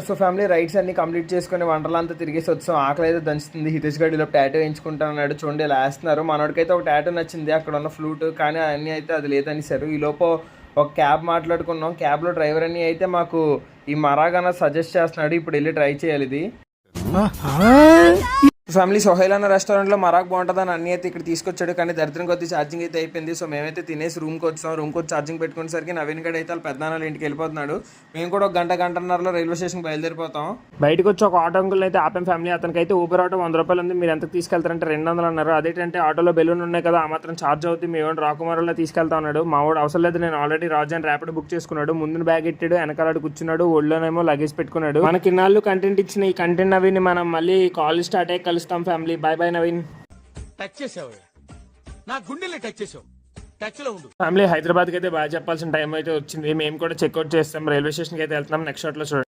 So family rides అన్ని complete చేసుకుని వండర్లా అంతా తిరిగేసి వచ్చాం. ఆకలి అయితే దంచుతుంది. హితేష్ గడిలో టాటూ వేయించుకుంటా అన్నాడు. చూడండి ఇలా వేస్తున్నారు. మనోడికైతే ఒక టాటూ నచ్చింది అక్కడ ఉన్న ఫ్లూట్, కానీ అన్నీ అయితే అది లేదనిసారు. ఈ లోపు ఒక క్యాబ్ మాట్లాడుకున్నాం. క్యాబ్లో డ్రైవర్ అని అయితే మాకు ఈ మరాగాన సజెస్ట్ చేస్తున్నాడు, ఇప్పుడు వెళ్ళి ట్రై చేయాలి ఇది. ఫ్యామిలీ సోహైల్ అన్న రెస్టారెంట్లో మరాక్ బాగుంటుందని అన్నీ అయితే ఇక్కడ తీసుకొచ్చాడు, కానీ దరిద్రం కొద్ది ఛార్జింగ్ అయితే అయిపోయింది. సో మేమైతే తినేసి రూమ్కి వచ్చాం. రూమ్కి వచ్చి ఛార్జింగ్ పెట్టుకునేసరికి నవీన్ గడ్ అయితే వాళ్ళ పెద్దనాన్నల ఇంటికి వెళ్ళిపోతున్నాడు. మేము కూడా ఒక గంటన్నరలో రైల్వే స్టేషన్కి బయలుదేరిపోతాం. బయటకు వచ్చి ఒక ఆటో అంకుల్ అయితే ఆపాం ఫ్యామిలీ. అతనికి అయితే ఊబర్ ఆటో 100 రూపాయలు ఉంది, మీరు ఎంతకు తీసుకెళ్తారంటే 200 అన్నారు. అదేంటంటే ఆటోలో బెలూన్ ఉన్నాయి కదా, ఆ మాత్రం ఛార్జ్ అవుతుంది, మేము రాకుమారులో తీసుకెళ్తా ఉన్నాడు. మా వాడు అవసరం లేదు, నేను ఆల్రెడీ రాజు అని ర్యాపిడ్ బుక్ చేసుకున్నాడు. ముందు బ్యాగ్ ఇట్టాడు, వెనకాల కూర్చున్నాడు, ఒళ్ళోనేమో లగేజ్ పెట్టుకున్నాడు. మనకి ఇన్నాళ్ళు కంటెంట్ ఇచ్చిన ఈ కంటెంట్ నవీన్ మనం మళ్ళీ కాల్ స్టార్ట్ అయ్యి కలుస్తాం family. Bye bye Naveen. Touch చేసావు, నా గుండెల్ని టచ్ చేసావు. టచ్ లో ఉండు ఫ్యామిలీ. హైదరాబాద్కి అయితే బాగా చెప్పాల్సిన టైం అయితే వచ్చింది. మేము కూడా చెక్అవుట్ చేస్తాం, రైల్వే స్టేషన్కి అయితే వెళ్తున్నాం. నెక్స్ట్ షాట్లో చూడండి.